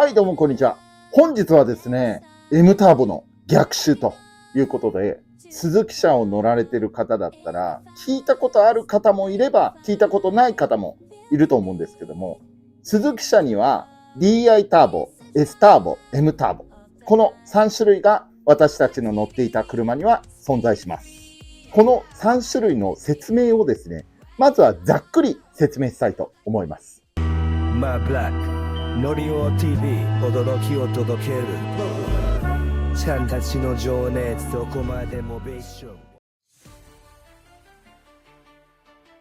はい、どうもこんにちは。本日はですね、M ターボの逆襲ということで、鈴木車を乗られている方だったら、聞いたことある方もいれば、聞いたことない方もいると思うんですけども、鈴木車には DI ターボ、S ターボ、M ターボ、この3種類が私たちの乗っていた車には存在します。この3種類の説明をですね、まずはざっくり説明したいと思います。乗りを TV 驚きを届けるちゃんたちの情熱どこまでもベーション。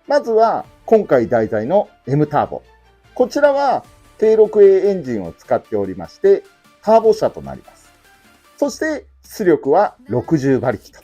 まずは今回題材の M ターボ。こちらは K6A エンジンを使っておりまして、ターボ車となります。そして出力は60馬力と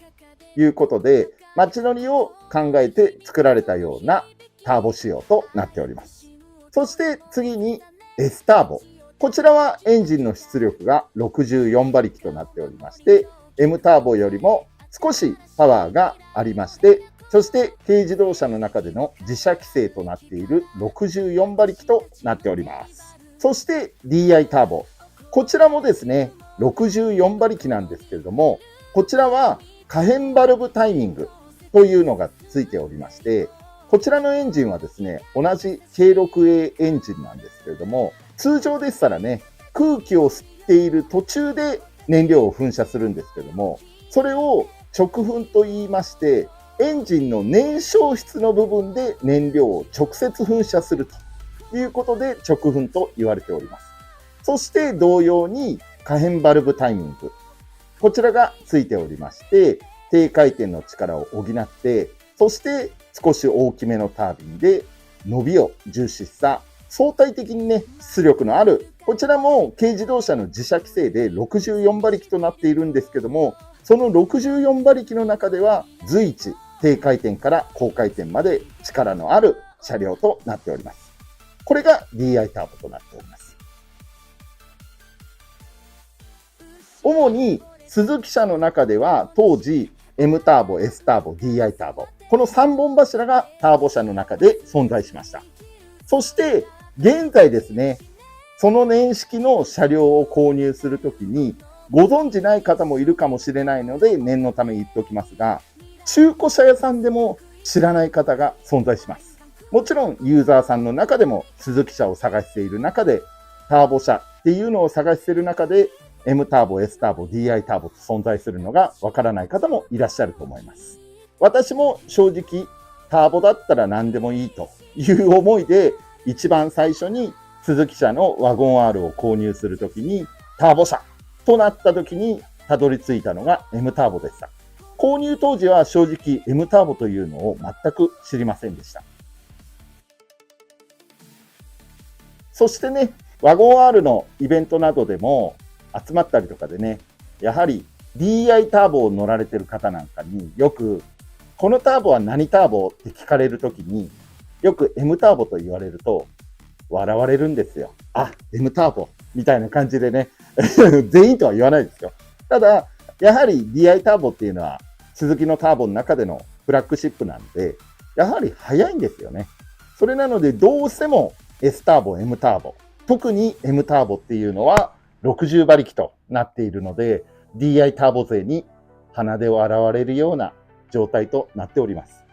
いうことで、街乗りを考えて作られたようなターボ仕様となっております。そして次にS ターボ。こちらはエンジンの出力が64馬力となっておりまして、M ターボよりも少しパワーがありまして、そして軽自動車の中での自社規制となっている64馬力となっております。そして DI ターボ。こちらもですね、64馬力なんですけれども、こちらは可変バルブタイミングというのがついておりまして、こちらのエンジンはですね、同じ K6A エンジンなんですけれども、通常でしたらね、空気を吸っている途中で燃料を噴射するんですけども、それを直噴と言いまして、エンジンの燃焼室の部分で燃料を直接噴射するということで直噴と言われております。そして同様に可変バルブタイミング。こちらがついておりまして、低回転の力を補って、そして少し大きめのタービンで伸びを重視した相対的にね、出力のある、こちらも軽自動車の自社規制で64馬力となっているんですけども、その64馬力の中では随一低回転から高回転まで力のある車両となっております。これが DI ターボとなっております。主に鈴木車の中では当時 M ターボ、S ターボ、DI ターボ、この3本柱がターボ車の中で存在しました。そして現在ですね、その年式の車両を購入するときにご存知ない方もいるかもしれないので念のため言っておきますが、中古車屋さんでも知らない方が存在します。もちろんユーザーさんの中でも鈴木車を探している中でターボ車っていうのを探している中で M ターボ、S ターボ、DI ターボと存在するのがわからない方もいらっしゃると思います。私も正直ターボだったら何でもいいという思いで一番最初に鈴木車のワゴン R を購入するときにターボ車となったときにたどり着いたのが M ターボでした。購入当時は正直 M ターボというのを全く知りませんでした。そしてね、ワゴン R のイベントなどでも集まったりとかでね、やはり DI ターボを乗られてる方なんかによくこのターボは何ターボって聞かれるときによく M ターボと言われると笑われるんですよ。あ、M ターボみたいな感じでね全員とは言わないですよ。ただやはり DI ターボっていうのは鈴木のターボの中でのフラッグシップなんで、やはり速いんですよね。それなのでどうしても S ターボ、M ターボ、特に M ターボっていうのは60馬力となっているので DI ターボ勢に鼻で笑われるような状態となっております。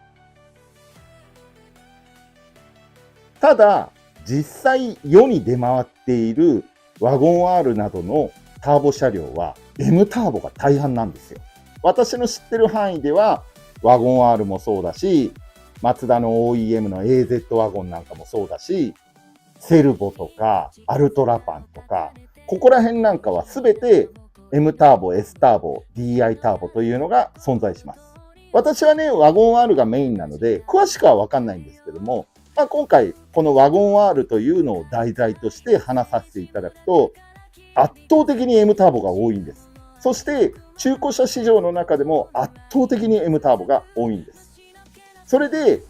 ただ実際世に出回っているワゴン R などのターボ車両は M ターボが大半なんですよ。私の知ってる範囲ではワゴン R もそうだし、マツダの OEM の AZ ワゴンなんかもそうだし、セルボとかアルトラパンとか、ここら辺なんかはすべて M ターボ、S ターボ、DI ターボというのが存在します。私はね、ワゴン R がメインなので詳しくはわかんないんですけども、今回このワゴン R というのを題材として話させていただくと、圧倒的に M ターボが多いんです。そして中古車市場の中でも圧倒的に M ターボが多いんです。それで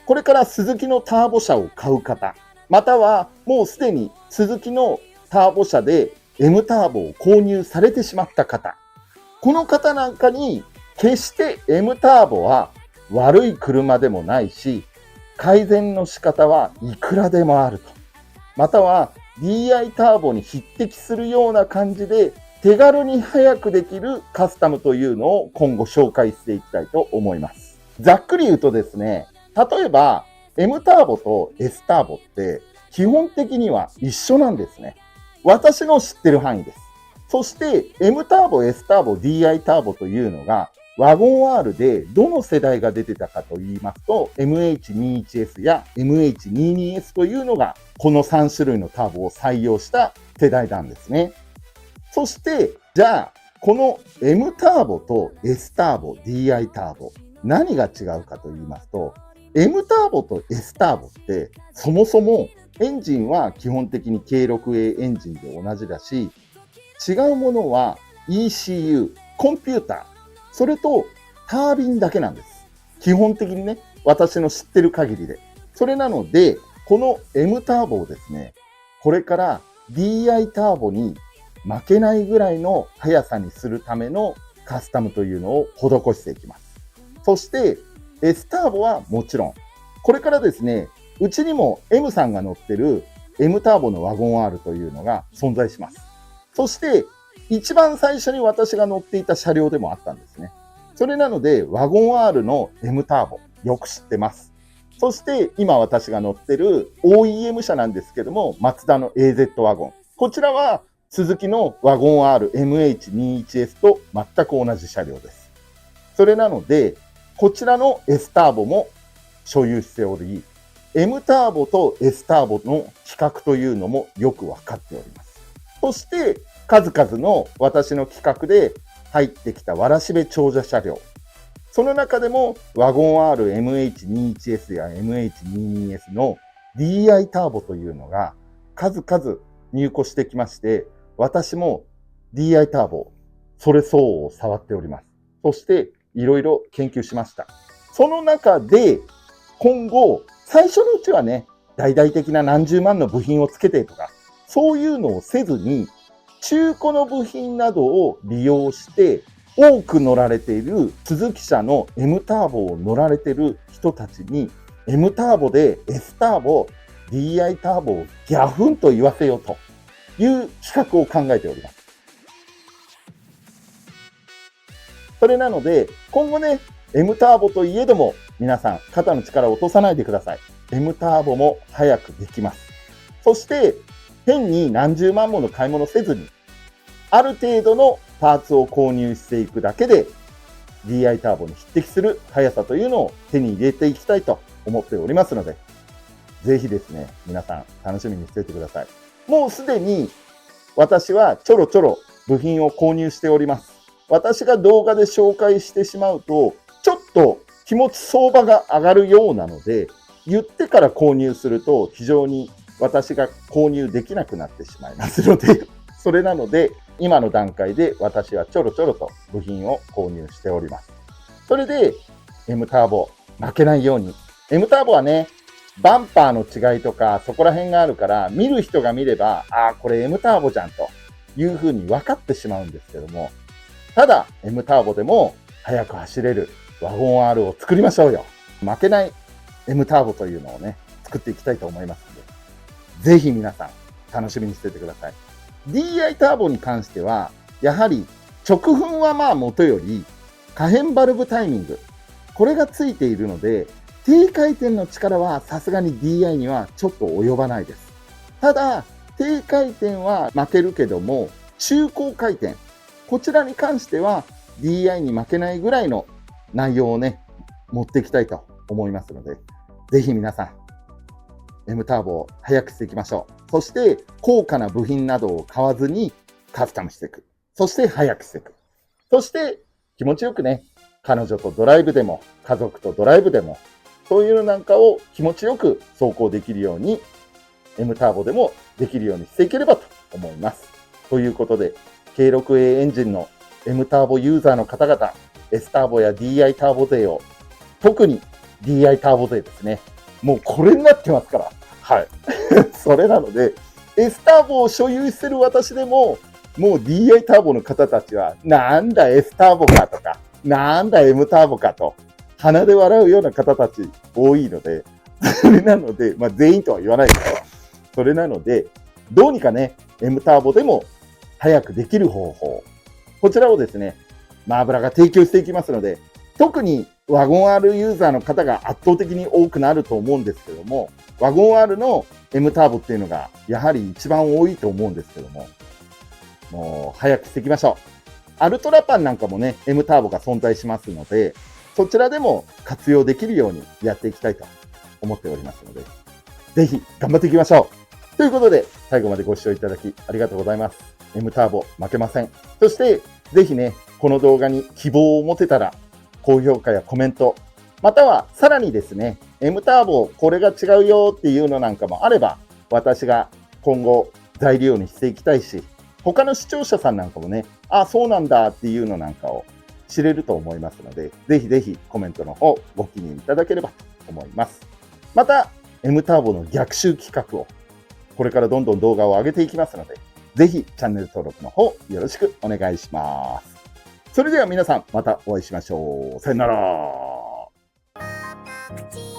これから鈴木のターボ車を買う方、またはもうすでに鈴木のターボ車で M ターボを購入されてしまった方、この方なんかに決して M ターボは悪い車でもないし、改善の仕方はいくらでもあるまたは DI ターボに匹敵するような感じで手軽に早くできるカスタムというのを今後紹介していきたいと思います。ざっくり言うとですね、例えば M ターボと S ターボって基本的には一緒なんですね。私の知ってる範囲です。そして M ターボ、S ターボ、DI ターボというのがワゴン R でどの世代が出てたかと言いますと MH21S や MH22S というのがこの3種類のターボを採用した世代なんですね。そしてじゃあこの M ターボと S ターボ、DI ターボ何が違うかと言いますと M ターボと S ターボってそもそもエンジンは基本的に K6A エンジンで同じだし違うものは ECU、コンピューター、それとタービンだけなんです。基本的にね、私の知ってる限りで。それなので、この M ターボをですね、これから DI ターボに負けないぐらいの速さにするためのカスタムというのを施していきます。そして S ターボはもちろん、これからですね、うちにも M さんが乗ってる M ターボのワゴン R というのが存在します。そして、一番最初に私が乗っていた車両でもあったんですね。それなので、ワゴン R の M ターボ、よく知ってます。そして、今私が乗ってる OEM 車なんですけども、マツダの AZ ワゴン。こちらは、スズキのワゴン R MH21S と全く同じ車両です。それなので、こちらの S ターボも所有しており、M ターボと S ターボの比較というのもよくわかっております。そして、数々の私の企画で入ってきたわらしべ長者車両。その中でも、ワゴン R MH21S や MH22S の DI ターボというのが数々入庫してきまして、私も DI ターボ、それ相応を触っております。そして、いろいろ研究しました。その中で、今後、最初のうちはね、大々的な何十万の部品をつけてとか、そういうのをせずに、中古の部品などを利用して、多く乗られているスズキ車の M ターボを乗られている人たちに、M ターボで S ターボ、DI ターボをギャフンと言わせようという企画を考えております。それなので、今後ね、M ターボといえども、皆さん肩の力を落とさないでください。M ターボも早くできます。そして、変に何十万もの買い物せずに、ある程度のパーツを購入していくだけで、DI ターボに匹敵する速さというのを手に入れていきたいと思っておりますので、ぜひですね、皆さん楽しみにしていてください。もうすでに私はちょろちょろ部品を購入しております。私が動画で紹介してしまうと、ちょっと気持ち相場が上がるようなので、言ってから購入すると非常に私が購入できなくなってしまいますので、それなので、今の段階で私はちょろちょろと部品を購入しております。それで、M ターボ、負けないように。M ターボはね、バンパーの違いとか、そこら辺があるから、見る人が見れば、ああ、これ M ターボじゃんというふうに分かってしまうんですけども、ただ、M ターボでも速く走れるワゴン R を作りましょうよ。負けない M ターボというのをね、作っていきたいと思いますので、ぜひ皆さん楽しみにしていてください。DI ターボに関しては、やはり直噴はまあ元より可変バルブタイミング、これがついているので、低回転の力はさすがに DI にはちょっと及ばないです。ただ、低回転は負けるけども、中高回転、こちらに関しては DI に負けないぐらいの内容をね、持っていきたいと思いますので、ぜひ皆さん、M ターボを速くしていきましょう。そして、高価な部品などを買わずにカスタムしていく。そして、速くしていく。そして、気持ちよくね、彼女とドライブでも、家族とドライブでも、そういうのなんかを気持ちよく走行できるように、M ターボでもできるようにしていければと思います。ということで、K6A エンジンの M ターボユーザーの方々、S ターボや DI ターボ勢を、特に DI ターボ勢ですね。もうこれになってますから。はい。それなので、S ターボを所有してる私でも、もう DI ターボの方たちは、なんだ S ターボかとか、なんだ M ターボかと、鼻で笑うような方たち多いので、それなので、まあ全員とは言わないですけど、それなので、どうにかね、M ターボでも早くできる方法、こちらをですね、油が提供していきますので、特にワゴン R ユーザーの方が圧倒的に多くなると思うんですけども、ワゴン R の M ターボっていうのがやはり一番多いと思うんですけども、もう早くしていきましょう。アルトラパンなんかもね、M ターボが存在しますので、そちらでも活用できるようにやっていきたいと思っておりますので、ぜひ頑張っていきましょう。ということで、最後までご視聴いただきありがとうございます。M ターボ負けません。そして、ぜひね、この動画に希望を持てたら、高評価やコメント、またはさらにですね、M ターボこれが違うよっていうのなんかもあれば、私が今後材料にしていきたいし、他の視聴者さんなんかもね、あ、そうなんだっていうのなんかを知れると思いますので、ぜひぜひコメントの方ご記入いただければと思います。また、M ターボの逆襲企画をこれからどんどん動画を上げていきますので、ぜひチャンネル登録の方よろしくお願いします。それでは皆さんまたお会いしましょう。さよなら。